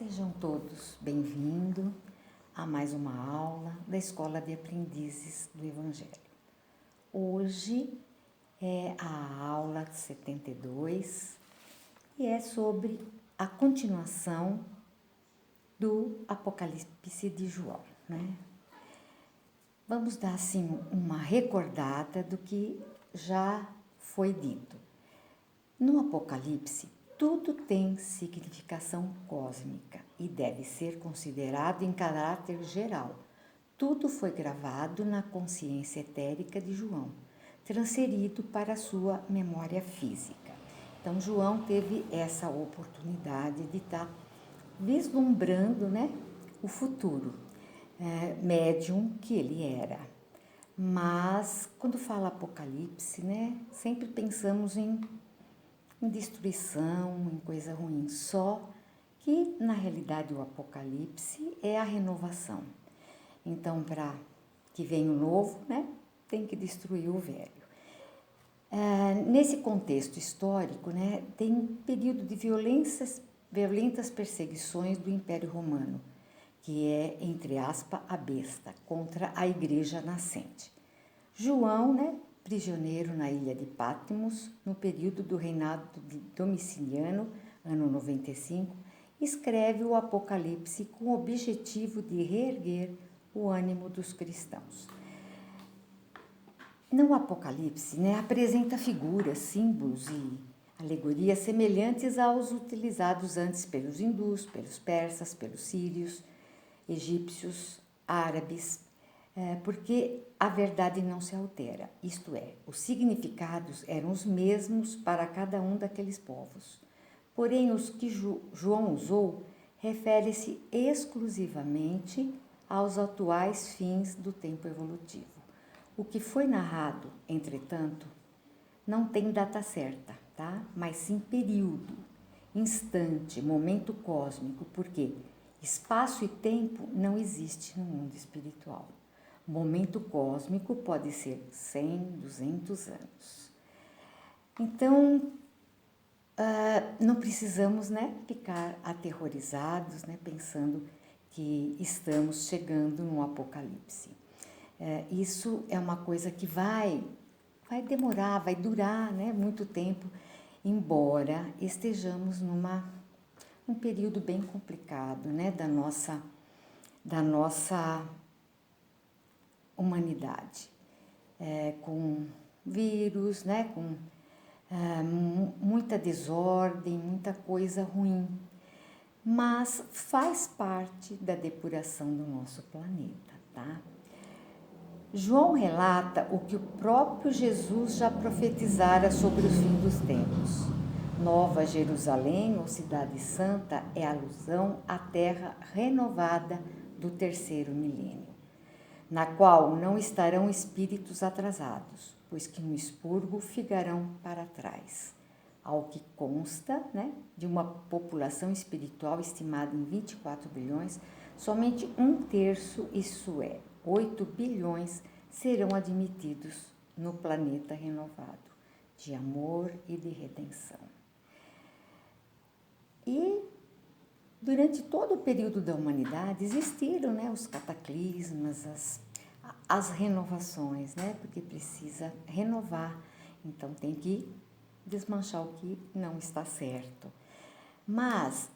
Sejam todos bem-vindos a mais uma aula da Escola de Aprendizes do Evangelho. Hoje é a aula 72 e é sobre a continuação do Apocalipse de João, né? Vamos dar assim uma recordada do que já foi dito. No Apocalipse, tudo tem significação cósmica e deve ser considerado em caráter geral. Tudo foi gravado na consciência etérica de João, transferido para a sua memória física. Então, João teve essa oportunidade de estar vislumbrando, né, o futuro, médium que ele era. Mas, quando fala Apocalipse, né, sempre pensamos em destruição, em coisa ruim, só que na realidade o Apocalipse é a renovação. Então, para que venha o novo, né, tem que destruir o velho. Nesse contexto histórico, né, tem um período de violentas perseguições do Império Romano, que é, entre aspas, a besta, contra a igreja nascente. João, né, prisioneiro na ilha de Patmos, no período do reinado de Domiciano, ano 95, escreve o Apocalipse com o objetivo de reerguer o ânimo dos cristãos. No Apocalipse, né, apresenta figuras, símbolos e alegorias semelhantes aos utilizados antes pelos hindus, pelos persas, pelos sírios, egípcios, árabes, porque a verdade não se altera, isto é, os significados eram os mesmos para cada um daqueles povos. Porém, os que João usou refere-se exclusivamente aos atuais fins do tempo evolutivo. O que foi narrado, entretanto, não tem data certa, tá? Mas sim período, instante, momento cósmico, porque espaço e tempo não existe no mundo espiritual. O momento cósmico pode ser 100, 200 anos. Então, não precisamos, né, ficar aterrorizados, né, pensando que estamos chegando no Apocalipse. Isso é uma coisa que vai demorar, vai durar, né, muito tempo, embora estejamos num período bem complicado, né, da nossa humanidade, com vírus, né, com muita desordem, muita coisa ruim, mas faz parte da depuração do nosso planeta, tá? João relata o que o próprio Jesus já profetizara sobre o fim dos tempos. Nova Jerusalém, ou Cidade Santa, é alusão à terra renovada do terceiro milênio, na qual não estarão espíritos atrasados, pois que no expurgo ficarão para trás. Ao que consta, né, de uma população espiritual estimada em 24 bilhões, somente 1/3, isso é, 8 bilhões, serão admitidos no planeta renovado, de amor e de redenção. E durante todo o período da humanidade existiram, né, os cataclismas, as renovações, né, porque precisa renovar, então tem que desmanchar o que não está certo. Mas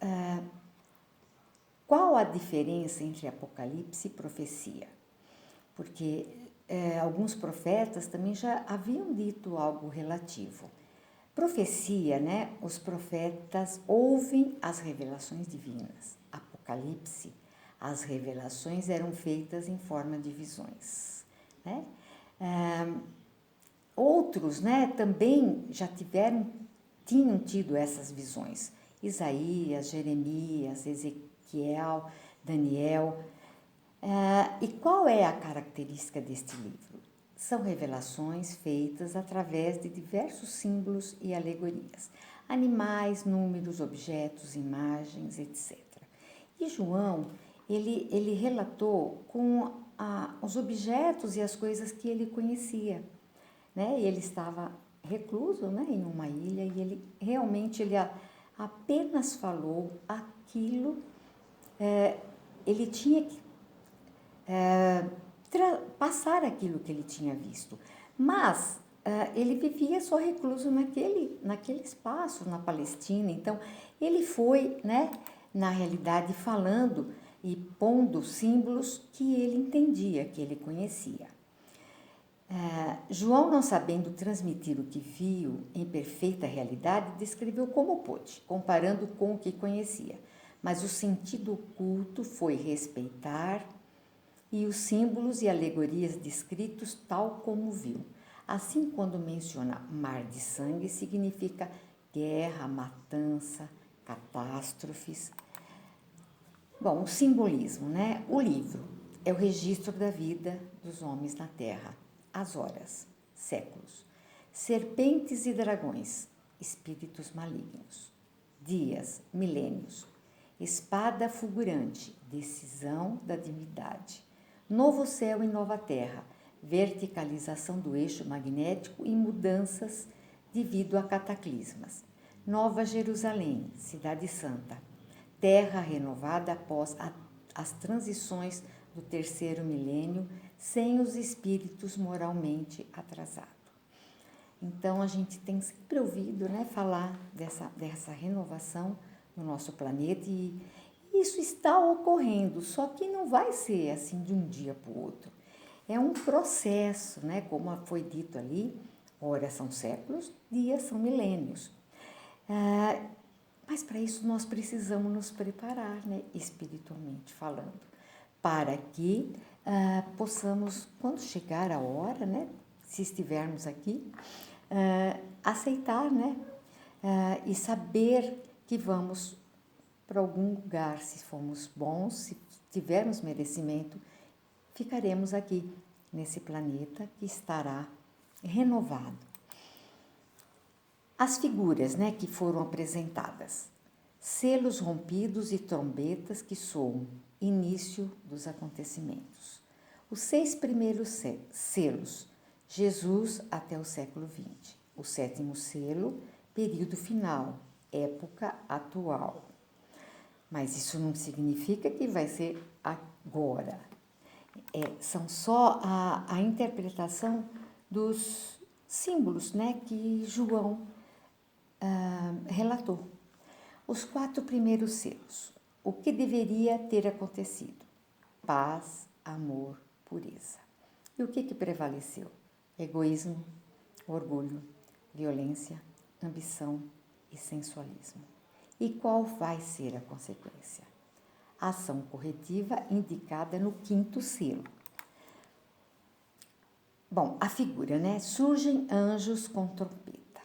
qual a diferença entre Apocalipse e profecia? Porque alguns profetas também já haviam dito algo relativo. Profecia, né? Os profetas ouvem as revelações divinas. Apocalipse, as revelações eram feitas em forma de visões, né? Outros, né, também já tinham tido essas visões. Isaías, Jeremias, Ezequiel, Daniel. E qual é a característica deste livro? São revelações feitas através de diversos símbolos e alegorias, animais, números, objetos, imagens, etc. E João, ele relatou com os objetos e as coisas que ele conhecia, né? Ele estava recluso, né, em uma ilha e ele apenas falou aquilo ele tinha que passar aquilo que ele tinha visto. Mas ele vivia só recluso naquele espaço, na Palestina. Então, ele foi, né, na realidade, falando e pondo símbolos que ele entendia, que ele conhecia. João, não sabendo transmitir o que viu em perfeita realidade, descreveu como pôde, comparando com o que conhecia. Mas o sentido oculto foi respeitar e os símbolos e alegorias descritos tal como viu. Assim, quando menciona mar de sangue, significa guerra, matança, catástrofes. Bom, o simbolismo, né? O livro é o registro da vida dos homens na Terra, as horas, séculos. Serpentes e dragões, espíritos malignos. Dias, milênios. Espada fulgurante, decisão da divindade. Novo céu e nova terra, verticalização do eixo magnético e mudanças devido a cataclismas. Nova Jerusalém, cidade santa, terra renovada após as transições do terceiro milênio, sem os espíritos moralmente atrasados. Então, a gente tem sempre ouvido, né, falar dessa renovação no nosso planeta e isso está ocorrendo, só que não vai ser assim de um dia para o outro. É um processo, né? Como foi dito ali, horas são séculos, dias são milênios. Mas para isso nós precisamos nos preparar, né? Espiritualmente falando, para que possamos, quando chegar a hora, né? Se estivermos aqui, aceitar, né? E saber que vamos para algum lugar, se formos bons, se tivermos merecimento, ficaremos aqui nesse planeta que estará renovado. As figuras, né, que foram apresentadas, selos rompidos e trombetas que soam, início dos acontecimentos. Os 6 primeiros selos, Jesus até o século XX. O 7º selo, período final, época atual. Mas isso não significa que vai ser agora. São só a interpretação dos símbolos, né, que João relatou. Os 4 primeiros selos. O que deveria ter acontecido? Paz, amor, pureza. E o que prevaleceu? Egoísmo, orgulho, violência, ambição e sensualismo. E qual vai ser a consequência? A ação corretiva indicada no 5º selo. Bom, a figura, né? Surgem anjos com trompeta.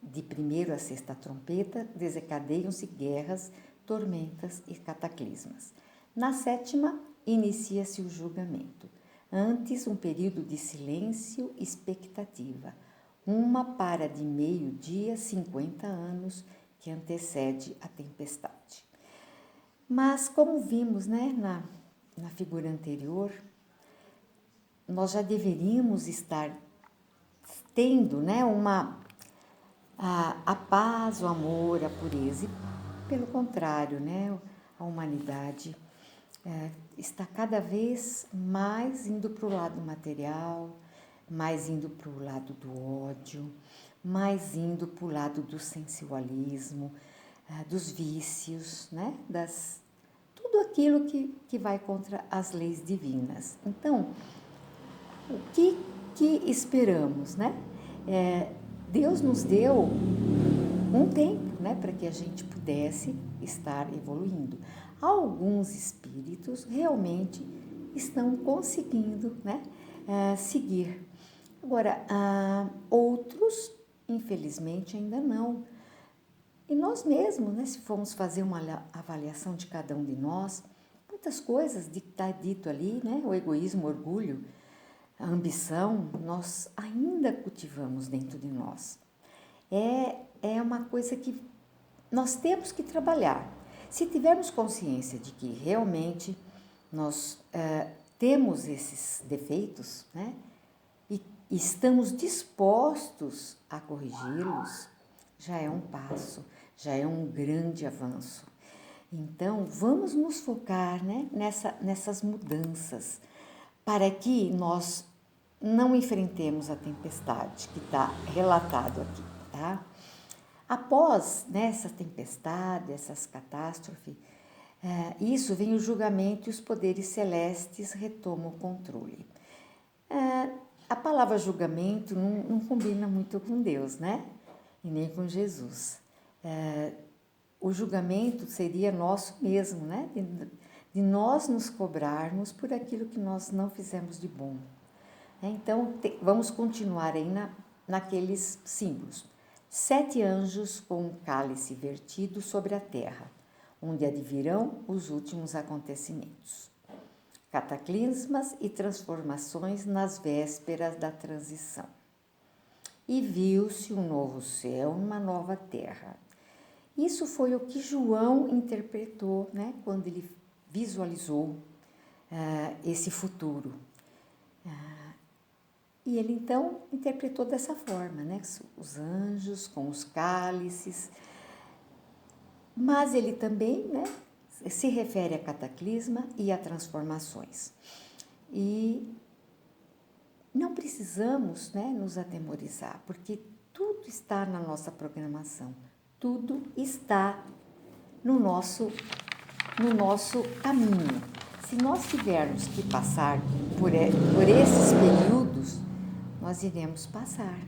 De 1ª a 6ª trompeta desencadeiam-se guerras, tormentas e cataclismas. Na 7ª, inicia-se o julgamento. Antes, um período de silêncio e expectativa. Uma para de meio-dia, 50 anos, que antecede a tempestade. Mas, como vimos, né, na figura anterior, nós já deveríamos estar tendo, né, a paz, o amor, a pureza. E, pelo contrário, né, a humanidade está cada vez mais indo para o lado material, mais indo para o lado do ódio, mais indo para o lado do sensualismo, dos vícios, né? Tudo aquilo que vai contra as leis divinas. Então, o que esperamos, né? Deus nos deu um tempo, né, para que a gente pudesse estar evoluindo. Alguns espíritos realmente estão conseguindo, né, seguir. Agora, outros, infelizmente, ainda não. E nós mesmos, né, se formos fazer uma avaliação de cada um de nós, muitas coisas que está dito ali, né, o egoísmo, o orgulho, a ambição, nós ainda cultivamos dentro de nós. É uma coisa que nós temos que trabalhar. Se tivermos consciência de que realmente nós temos esses defeitos, né, e estamos dispostos a corrigi-los, já é um passo, já é um grande avanço. Então, vamos nos focar, né, nessas mudanças, para que nós não enfrentemos a tempestade que está relatado aqui, tá? Após, né, essa tempestade, essas catástrofes, isso vem o julgamento e os poderes celestes retomam o controle. A palavra julgamento não combina muito com Deus, né? E nem com Jesus. O julgamento seria nosso mesmo, né? De nós nos cobrarmos por aquilo que nós não fizemos de bom. Então, vamos continuar aí naqueles símbolos. 7 anjos com um cálice vertido sobre a terra, onde advirão os últimos acontecimentos. Cataclismas e transformações nas vésperas da transição. E viu-se um novo céu e uma nova terra. Isso foi o que João interpretou, né, quando ele visualizou esse futuro. E ele então interpretou dessa forma, né, os anjos com os cálices. Mas ele também, né, se refere a cataclisma e a transformações. E não precisamos, né, nos atemorizar, porque tudo está na nossa programação, tudo está no nosso caminho. Se nós tivermos que passar por esses períodos, nós iremos passar.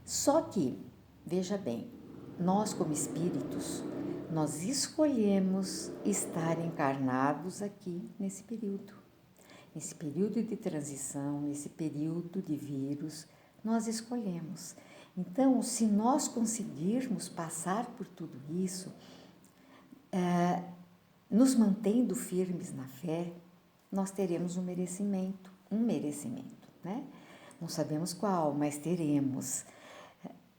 Só que, veja bem, nós como espíritos, nós escolhemos estar encarnados aqui nesse período. Esse período de transição, esse período de vírus, nós escolhemos. Então, se nós conseguirmos passar por tudo isso, nos mantendo firmes na fé, nós teremos um merecimento, né? Não sabemos qual, mas teremos.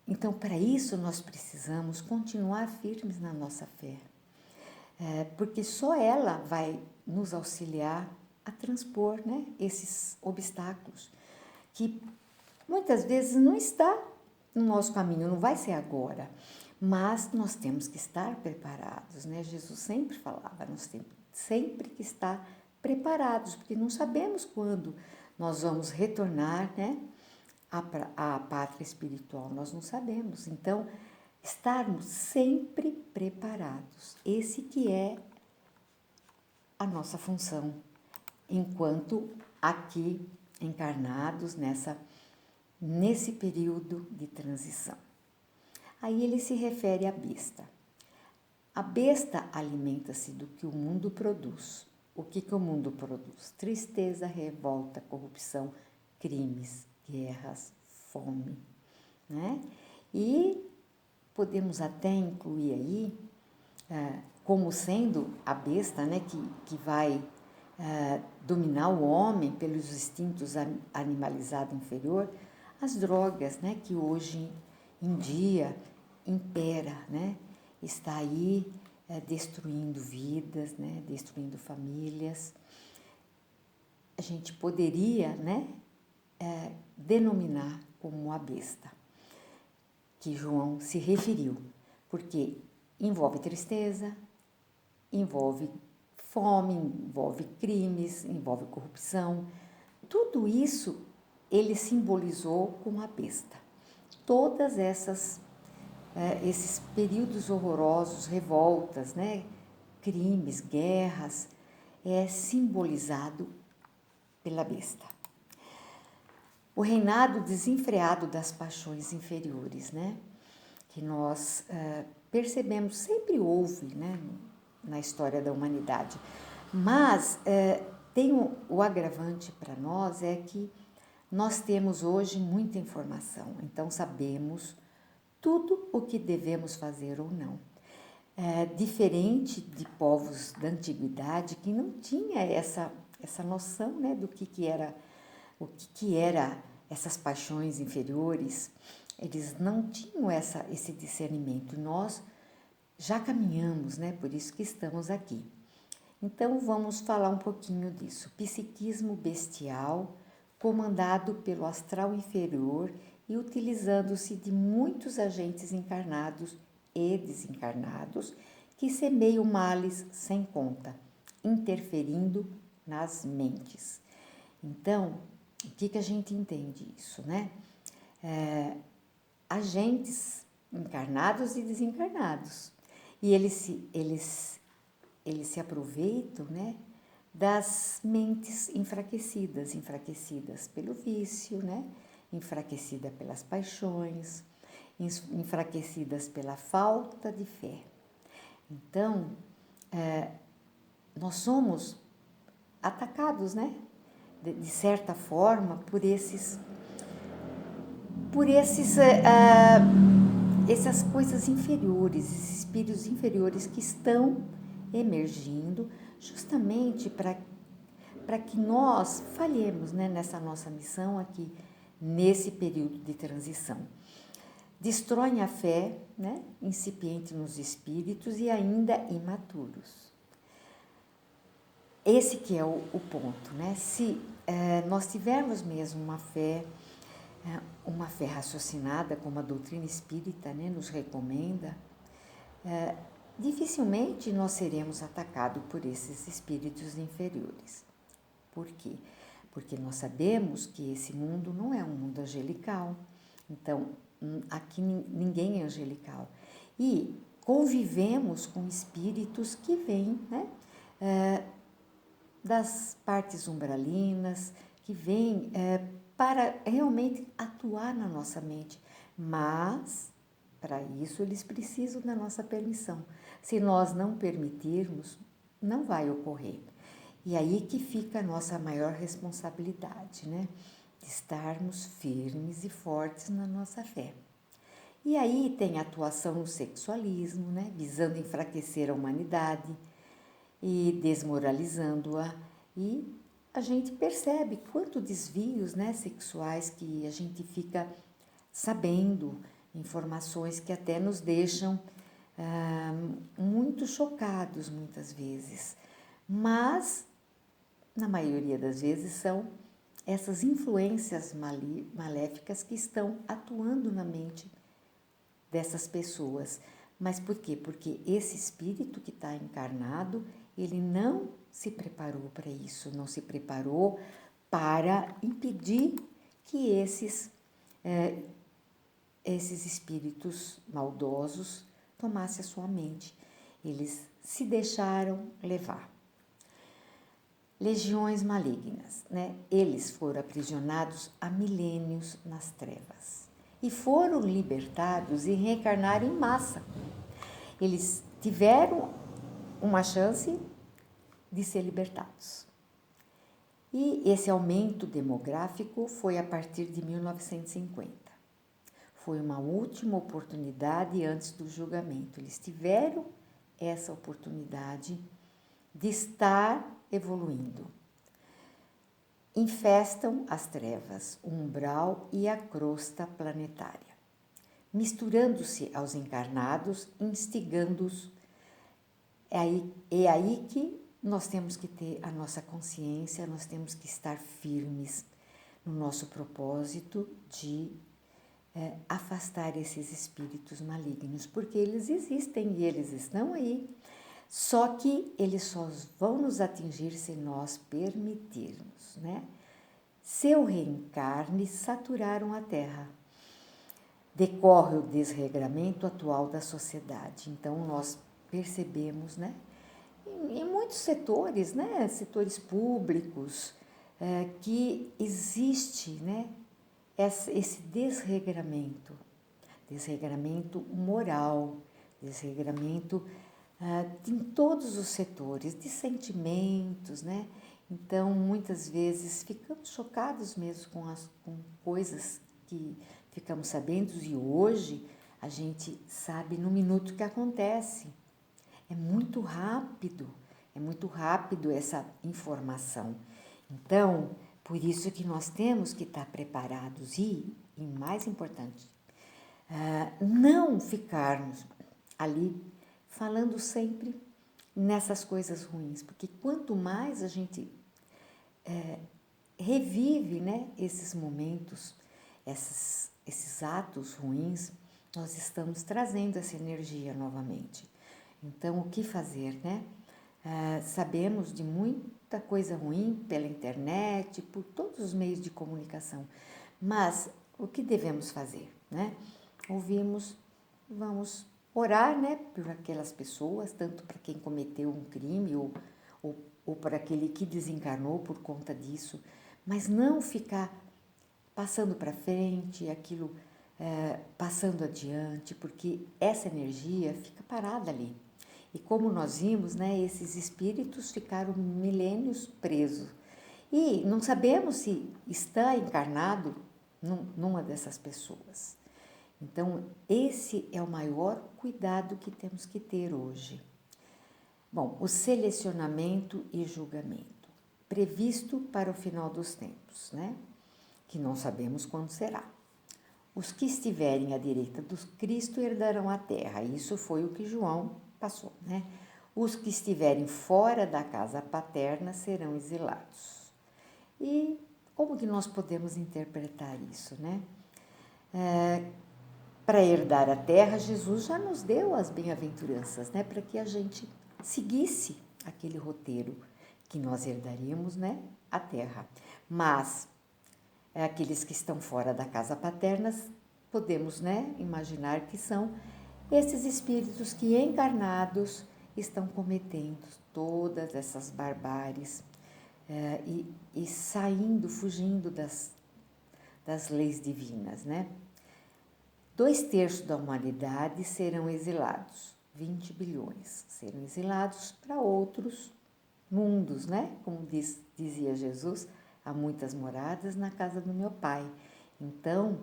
Então, para isso, nós precisamos continuar firmes na nossa fé, porque só ela vai nos auxiliar a transpor, né, esses obstáculos, que muitas vezes não está no nosso caminho, não vai ser agora, mas nós temos que estar preparados, né? Jesus sempre falava, nós temos sempre que estar preparados, porque não sabemos quando nós vamos retornar, né, à pátria espiritual, nós não sabemos. Então, estarmos sempre preparados, esse que é a nossa função, enquanto aqui encarnados nesse período de transição. Aí ele se refere à besta. A besta alimenta-se do que o mundo produz. O que o mundo produz? Tristeza, revolta, corrupção, crimes, guerras, fome, né? E podemos até incluir aí, como sendo a besta, né, que vai dominar o homem pelos instintos animalizado inferior, as drogas, né, que hoje em dia impera, né, está aí destruindo vidas, né, destruindo famílias. A gente poderia, né, denominar como a besta que João se referiu, porque envolve tristeza, envolve fome, envolve crimes, envolve corrupção. Tudo isso ele simbolizou como a besta. Todas esses períodos horrorosos, revoltas, né, crimes, guerras, é simbolizado pela besta. O reinado desenfreado das paixões inferiores, né, que nós percebemos, sempre houve, né, na história da humanidade. Mas tem o agravante para nós é que nós temos hoje muita informação, então sabemos tudo o que devemos fazer ou não. Diferente de povos da antiguidade que não tinha essa noção, né, do que era essas paixões inferiores, eles não tinham esse discernimento. Nós já caminhamos, né, por isso que estamos aqui. Então vamos falar um pouquinho disso. Psiquismo bestial, comandado pelo astral inferior e utilizando-se de muitos agentes encarnados e desencarnados que semeiam males sem conta, interferindo nas mentes. Então, o que a gente entende isso, né? Agentes encarnados e desencarnados. E eles se aproveitam, né, das mentes enfraquecidas pelo vício, né, enfraquecida pelas paixões, enfraquecidas pela falta de fé. Então, nós somos atacados, né, de certa forma, por essas coisas inferiores, esses espíritos inferiores que estão emergindo justamente para que nós falhemos, né, nessa nossa missão aqui, nesse período de transição. Destroem a fé, né, incipiente nos espíritos e ainda imaturos. Esse que é o ponto, né? Se nós tivermos mesmo uma fé raciocinada, como a doutrina espírita, né, nos recomenda, dificilmente nós seremos atacados por esses espíritos inferiores. Por quê? Porque nós sabemos que esse mundo não é um mundo angelical. Então, aqui ninguém é angelical. E convivemos com espíritos que vêm, né, das partes umbralinas, que vêm para realmente atuar na nossa mente. Mas, para isso, eles precisam da nossa permissão. Se nós não permitirmos, não vai ocorrer. E aí que fica a nossa maior responsabilidade, né? De estarmos firmes e fortes na nossa fé. E aí tem a atuação no sexualismo, né? Visando enfraquecer a humanidade e desmoralizando-a. E a gente percebe quanto desvios, né, sexuais que a gente fica sabendo, informações que até nos deixam muito chocados muitas vezes. Mas, na maioria das vezes, são essas influências maléficas que estão atuando na mente dessas pessoas. Mas por quê? Porque esse espírito que está encarnado, ele não se preparou para isso, não se preparou para impedir que esses espíritos maldosos tomassem a sua mente. Eles se deixaram levar. Legiões malignas, né? Eles foram aprisionados há milênios nas trevas e foram libertados e reencarnaram em massa. Eles tiveram uma chance de ser libertados. E esse aumento demográfico foi a partir de 1950. Foi uma última oportunidade antes do julgamento. Eles tiveram essa oportunidade de estar evoluindo. Infestam as trevas, o umbral e a crosta planetária, misturando-se aos encarnados, instigando-os. É aí que nós temos que ter a nossa consciência, nós temos que estar firmes no nosso propósito de afastar esses espíritos malignos, porque eles existem e eles estão aí. Só que eles só vão nos atingir se nós permitirmos, né? Seu reencarne saturaram a Terra. Decorre o desregramento atual da sociedade. Então, nós percebemos, né? Em muitos setores, né? Setores públicos, que existe, né? Esse desregramento moral, desregramento em todos os setores, de sentimentos, né? Então, muitas vezes, ficamos chocados mesmo com coisas que ficamos sabendo e hoje a gente sabe no minuto que acontece. É muito rápido essa informação. Então, por isso que nós temos que estar preparados e mais importante, não ficarmos ali falando sempre nessas coisas ruins, porque quanto mais a gente revive, né, esses momentos, esses atos ruins, nós estamos trazendo essa energia novamente. Então, o que fazer, né? Sabemos de muita coisa ruim pela internet, por todos os meios de comunicação, mas o que devemos fazer, né? Ouvimos, vamos orar, né, por aquelas pessoas, tanto para quem cometeu um crime ou para aquele que desencarnou por conta disso, mas não ficar passando para frente, aquilo passando adiante, porque essa energia fica parada ali. E como nós vimos, né, esses espíritos ficaram milênios presos. E não sabemos se está encarnado numa dessas pessoas. Então, esse é o maior cuidado que temos que ter hoje. Bom, o selecionamento e julgamento, previsto para o final dos tempos, né? Que não sabemos quando será. Os que estiverem à direita do Cristo herdarão a terra. Isso foi o que João passou, né? Os que estiverem fora da casa paterna serão exilados. E como que nós podemos interpretar isso, né? Para herdar a terra, Jesus já nos deu as bem-aventuranças, né? Para que a gente seguisse aquele roteiro que nós herdaríamos, né? A terra. Mas aqueles que estão fora da casa paterna, podemos, né? Imaginar que são esses espíritos que encarnados estão cometendo todas essas barbáries e saindo, fugindo das leis divinas, né? 2/3 da humanidade serão exilados, 20 bilhões serão exilados para outros mundos, né? Como dizia Jesus, há muitas moradas na casa do meu Pai. Então,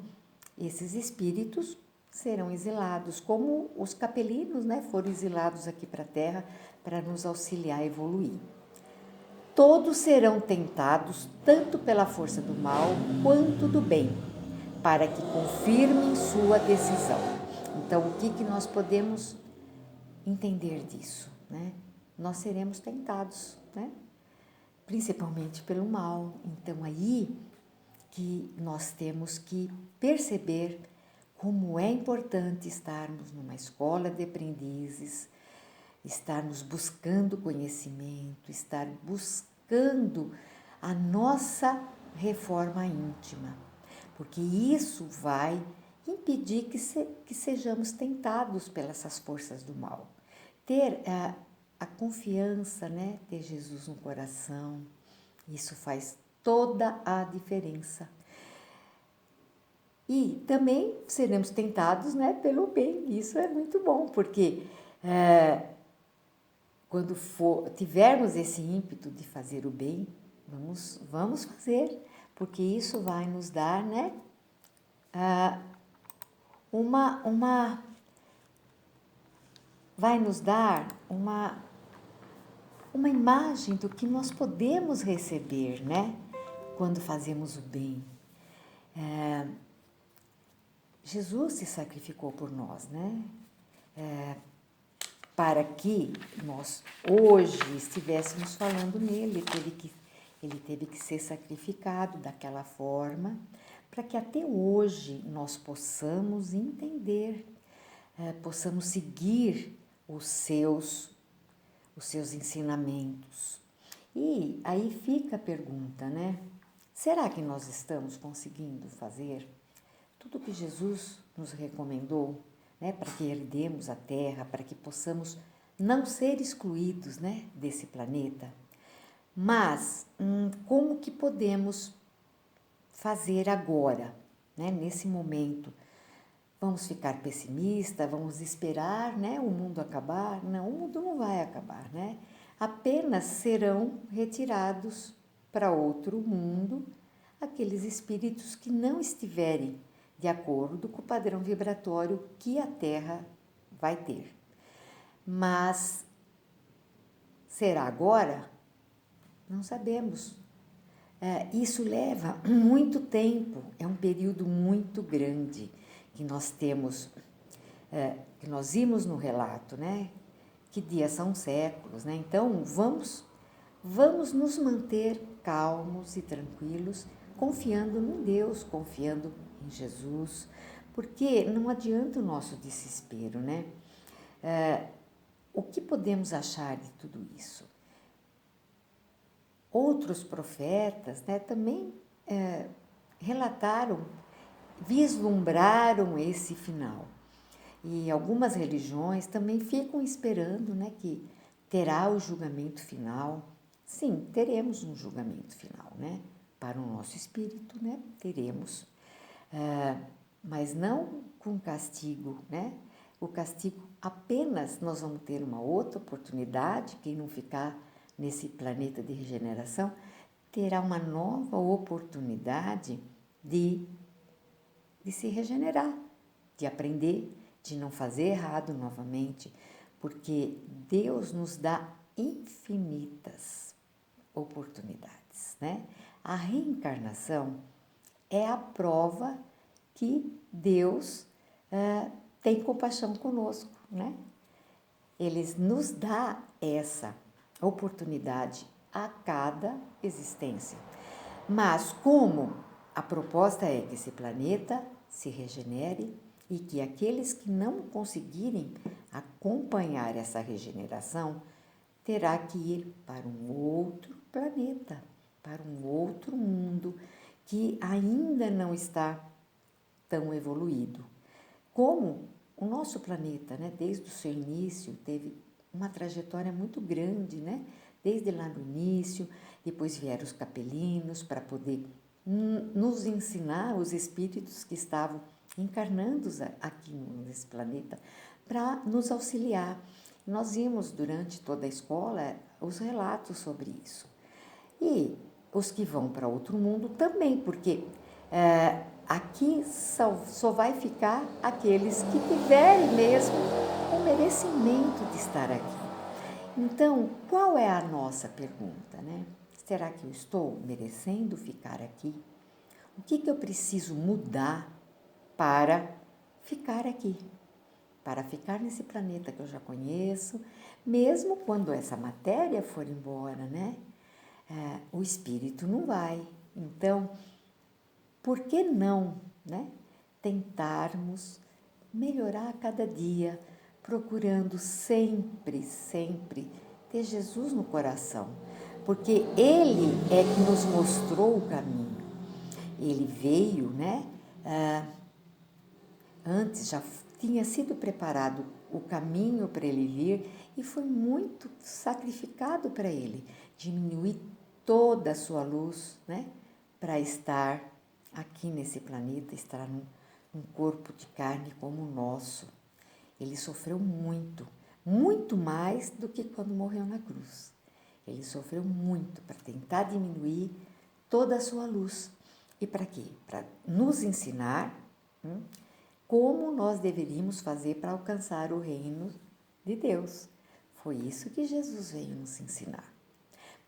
esses espíritos serão exilados, como os capelinos, né? Foram exilados aqui para a Terra para nos auxiliar a evoluir. Todos serão tentados, tanto pela força do mal quanto do bem, para que confirmem sua decisão. Então, o que nós podemos entender disso, né? Nós seremos tentados, né? Principalmente pelo mal. Então, aí que nós temos que perceber como é importante estarmos numa escola de aprendizes, estarmos buscando conhecimento, estar buscando a nossa reforma íntima, porque isso vai impedir que sejamos tentados pelas forças do mal. Ter a confiança, né? Ter Jesus no coração, isso faz toda a diferença. E também seremos tentados, né, pelo bem, isso é muito bom, porque quando tivermos esse ímpeto de fazer o bem, vamos fazer, porque isso vai nos dar, né, vai nos dar uma imagem do que nós podemos receber, né, quando fazemos o bem. Jesus se sacrificou por nós, né, para que nós hoje estivéssemos falando nele, ele teve que ser sacrificado daquela forma, para que até hoje nós possamos entender, possamos seguir os seus ensinamentos. E aí fica a pergunta, né? Será que nós estamos conseguindo fazer tudo que Jesus nos recomendou, né, para que herdemos a Terra, para que possamos não ser excluídos, né, desse planeta? Mas como que podemos fazer agora, né, nesse momento? Vamos ficar pessimistas, vamos esperar, né, o mundo acabar? Não, o mundo não vai acabar, né? Apenas serão retirados para outro mundo aqueles espíritos que não estiverem de acordo com o padrão vibratório que a Terra vai ter. Mas será agora? Não sabemos. Isso leva muito tempo, é um período muito grande que nós temos, que nós vimos no relato, né? Que dias são séculos, né? Então, vamos nos manter calmos e tranquilos, confiando em Deus, confiando em Jesus, porque não adianta o nosso desespero, né? o que podemos achar de tudo isso? Outros profetas, né, também relataram, vislumbraram esse final. E algumas religiões também ficam esperando, né, que terá o julgamento final. Sim, teremos um julgamento final, né? Para o nosso espírito, né? Teremos. Mas não com castigo, né? O castigo apenas nós vamos ter uma outra oportunidade, quem não ficar nesse planeta de regeneração, terá uma nova oportunidade de se regenerar, de aprender, de não fazer errado novamente, porque Deus nos dá infinitas oportunidades, né? A reencarnação é a prova que Deus tem compaixão conosco, né? Ele nos dá essa oportunidade a cada existência. Mas como a proposta é que esse planeta se regenere e que aqueles que não conseguirem acompanhar essa regeneração terá que ir para um outro planeta, para um outro mundo que ainda não está tão evoluído. Como o nosso planeta, né, desde o seu início, teve uma trajetória muito grande, né? Desde lá no início, depois vieram os capelinos para poder nos ensinar, os espíritos que estavam encarnando aqui nesse planeta, para nos auxiliar. Nós vimos durante toda a escola os relatos sobre isso. E os que vão para outro mundo também, porque aqui só vai ficar aqueles que tiverem mesmo o merecimento de estar aqui. Então, qual é a nossa pergunta, né? Será que eu estou merecendo ficar aqui? O que eu preciso mudar para ficar aqui? Para ficar nesse planeta que eu já conheço, mesmo quando essa matéria for embora, né? O espírito não vai. Então, por que não, né? Tentarmos melhorar a cada dia, procurando sempre, sempre ter Jesus no coração, porque Ele é que nos mostrou o caminho. Ele veio, né? Antes já tinha sido preparado o caminho para ele vir e foi muito sacrificado para ele diminuir toda a sua luz, né? Para estar aqui nesse planeta, estar num corpo de carne como o nosso. Ele sofreu muito, muito mais do que quando morreu na cruz. Ele sofreu muito para tentar diminuir toda a sua luz. E para quê? Para nos ensinar como nós deveríamos fazer para alcançar o reino de Deus. Foi isso que Jesus veio nos ensinar.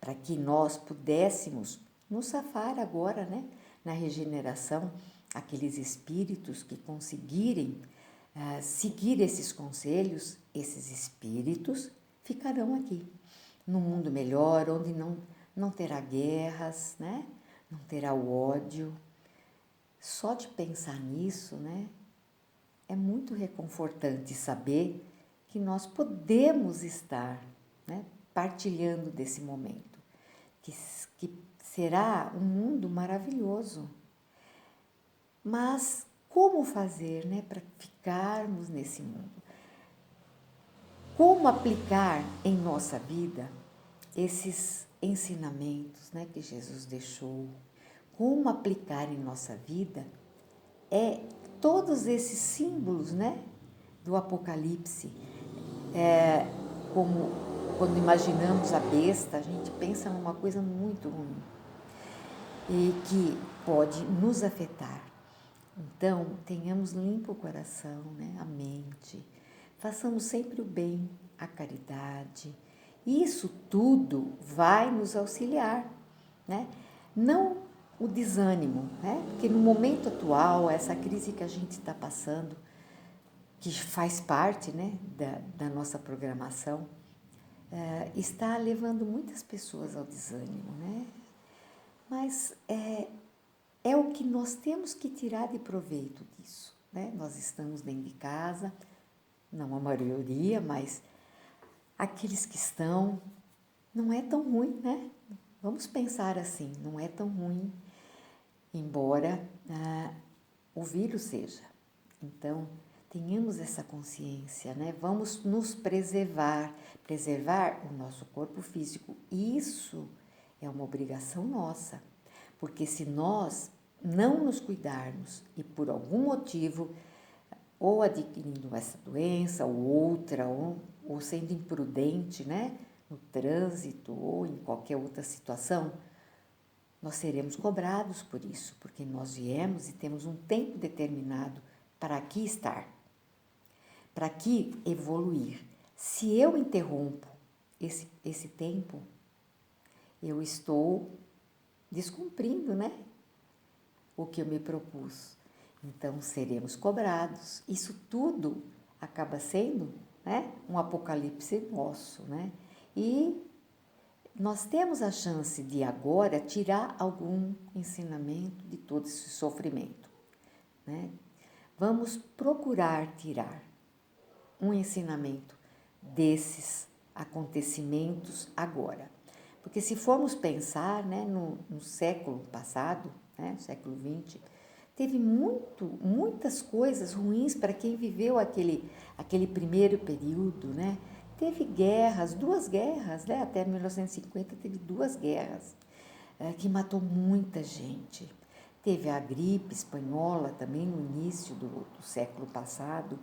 Para que nós pudéssemos nos safar agora, né? Na regeneração, aqueles espíritos que conseguirem seguir esses conselhos, esses espíritos ficarão aqui, num mundo melhor, onde não terá guerras, né? Não terá o ódio. Só de pensar nisso, né? É muito reconfortante saber que nós podemos estar, né, partilhando desse momento, que será um mundo maravilhoso. Mas como fazer, né, para ficarmos nesse mundo? Como aplicar em nossa vida esses ensinamentos, né, que Jesus deixou? Como aplicar em nossa vida todos esses símbolos, né, do Apocalipse. Como quando imaginamos a besta, a gente pensa numa coisa muito ruim e que pode nos afetar. Então, tenhamos limpo o coração, né, a mente, façamos sempre o bem, a caridade. Isso tudo vai nos auxiliar, né? Não o desânimo, né? Porque no momento atual, essa crise que a gente está passando, que faz parte, né, da nossa programação, está levando muitas pessoas ao desânimo, né? Mas é o que nós temos que tirar de proveito disso, né? Nós estamos dentro de casa, não a maioria, mas aqueles que estão, não é tão ruim, né? Vamos pensar assim, não é tão ruim, embora o vírus seja. Então, tenhamos essa consciência, né? Vamos nos preservar o nosso corpo físico. Isso é uma obrigação nossa, porque se nós não nos cuidarmos e por algum motivo, ou adquirindo essa doença ou outra, ou sendo imprudente, né? No trânsito ou em qualquer outra situação, nós seremos cobrados por isso, porque nós viemos e temos um tempo determinado para aqui estar, para aqui evoluir. Se eu interrompo esse tempo, eu estou descumprindo, né? O que eu me propus. Então, seremos cobrados. Isso tudo acaba sendo, né, um apocalipse nosso, né? E nós temos a chance de agora tirar algum ensinamento de todo esse sofrimento, né? Vamos procurar tirar um ensinamento desses acontecimentos agora. Porque se formos pensar, né, no século passado, né, século XX, teve muitas coisas ruins para quem viveu aquele primeiro período, né? Teve guerras, 2 guerras, né? Até 1950 teve 2 guerras que matou muita gente. Teve a gripe espanhola também no início do século passado.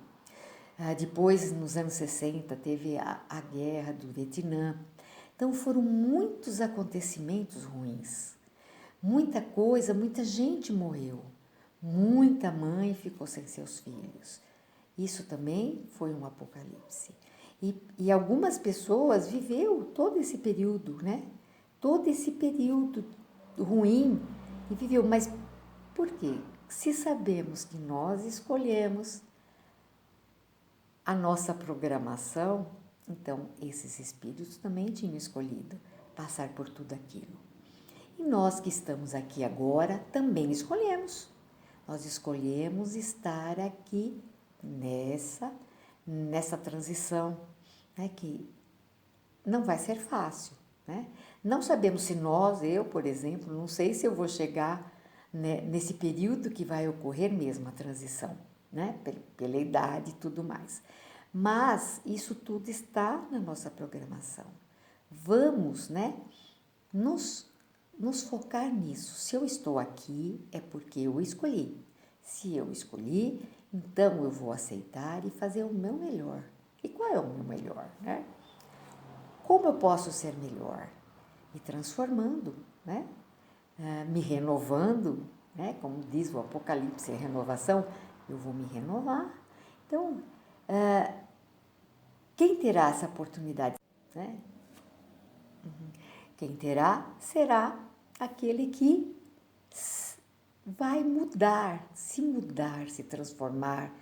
Depois, nos anos 60, teve a guerra do Vietnã. Então, foram muitos acontecimentos ruins. Muita coisa, muita gente morreu. Muita mãe ficou sem seus filhos. Isso também foi um apocalipse. E algumas pessoas viveu todo esse período, né? Todo esse período ruim e viveu. Mas por quê? Se sabemos que nós escolhemos a nossa programação, então esses espíritos também tinham escolhido passar por tudo aquilo. E nós que estamos aqui agora também escolhemos. Nós escolhemos estar aqui nessa transição, né, que não vai ser fácil, né? Não sabemos se eu, por exemplo, não sei se eu vou chegar, né, nesse período que vai ocorrer mesmo a transição, né, pela idade e tudo mais. Mas isso tudo está na nossa programação. Vamos, né, nos focar nisso. Se eu estou aqui, é porque eu escolhi. Se eu escolhi, então eu vou aceitar e fazer o meu melhor. E qual é o meu melhor, né? Como eu posso ser melhor? Me transformando, né? Me renovando, né? Como diz o Apocalipse, renovação, eu vou me renovar. Então, quem terá essa oportunidade, né? Quem terá será aquele que vai mudar, se transformar,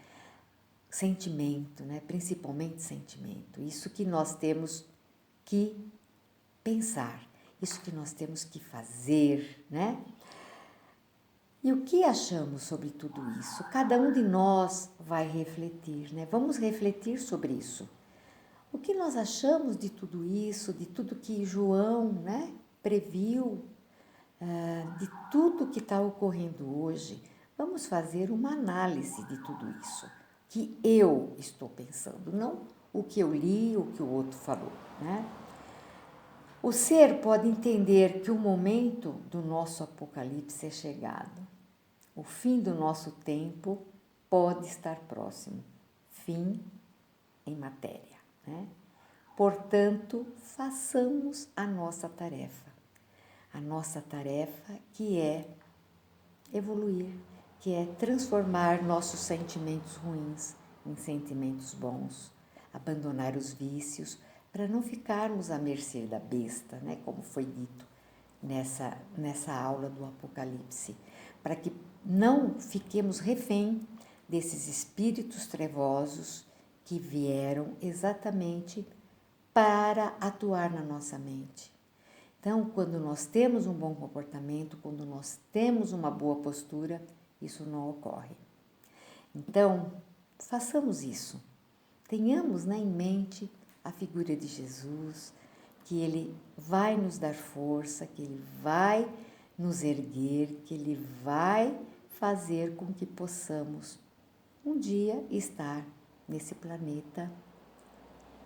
sentimento, né? Principalmente sentimento. Isso que nós temos que pensar, isso que nós temos que fazer, né? E o que achamos sobre tudo isso? Cada um de nós vai refletir, né? Vamos refletir sobre isso. O que nós achamos de tudo isso, de tudo que João, né, previu, de tudo que está ocorrendo hoje? Vamos fazer uma análise de tudo isso que eu estou pensando, não o que eu li, o que o outro falou, né? O ser pode entender que o momento do nosso apocalipse é chegado. O fim do nosso tempo pode estar próximo. Fim em matéria, né? Portanto, façamos a nossa tarefa. A nossa tarefa que é evoluir, que é transformar nossos sentimentos ruins em sentimentos bons, abandonar os vícios para não ficarmos à mercê da besta, né, como foi dito nessa aula do Apocalipse, para que não fiquemos refém desses espíritos trevosos que vieram exatamente para atuar na nossa mente. Então, quando nós temos um bom comportamento, quando nós temos uma boa postura, isso não ocorre. Então, façamos isso. Tenhamos, né, em mente a figura de Jesus, que Ele vai nos dar força, que Ele vai nos erguer, que Ele vai fazer com que possamos um dia estar nesse planeta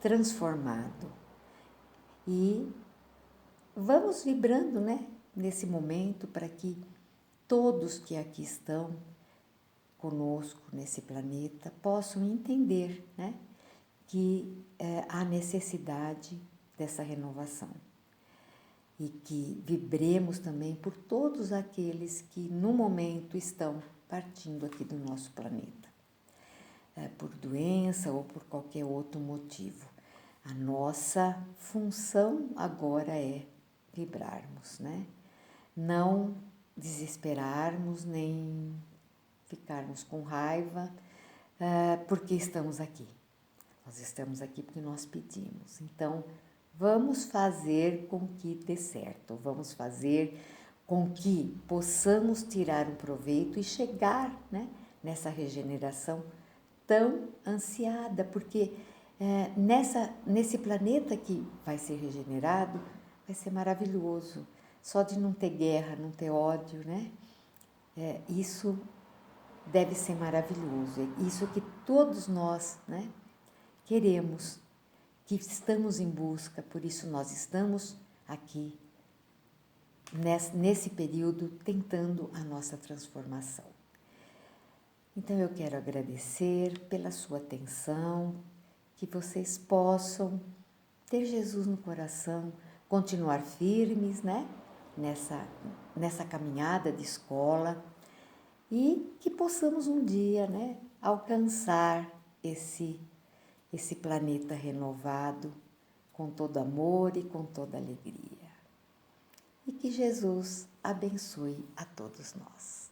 transformado. E vamos vibrando, né, nesse momento para que todos que aqui estão conosco nesse planeta possam entender, né, que há necessidade dessa renovação e que vibremos também por todos aqueles que no momento estão partindo aqui do nosso planeta, por doença ou por qualquer outro motivo. A nossa função agora é vibrarmos, né? Não desesperarmos nem ficarmos com raiva porque estamos aqui. Nós estamos aqui porque nós pedimos. Então, vamos fazer com que dê certo, vamos fazer com que possamos tirar um proveito e chegar, né, nessa regeneração tão ansiada, porque nesse planeta que vai ser regenerado, vai ser maravilhoso. Só de não ter guerra, não ter ódio, né? Isso deve ser maravilhoso. É isso que todos nós, né, queremos, que estamos em busca, por isso nós estamos aqui nesse período tentando a nossa transformação. Então eu quero agradecer pela sua atenção, que vocês possam ter Jesus no coração, continuar firmes, né, nessa caminhada de escola e que possamos um dia, né, alcançar esse planeta renovado com todo amor e com toda alegria. E que Jesus abençoe a todos nós.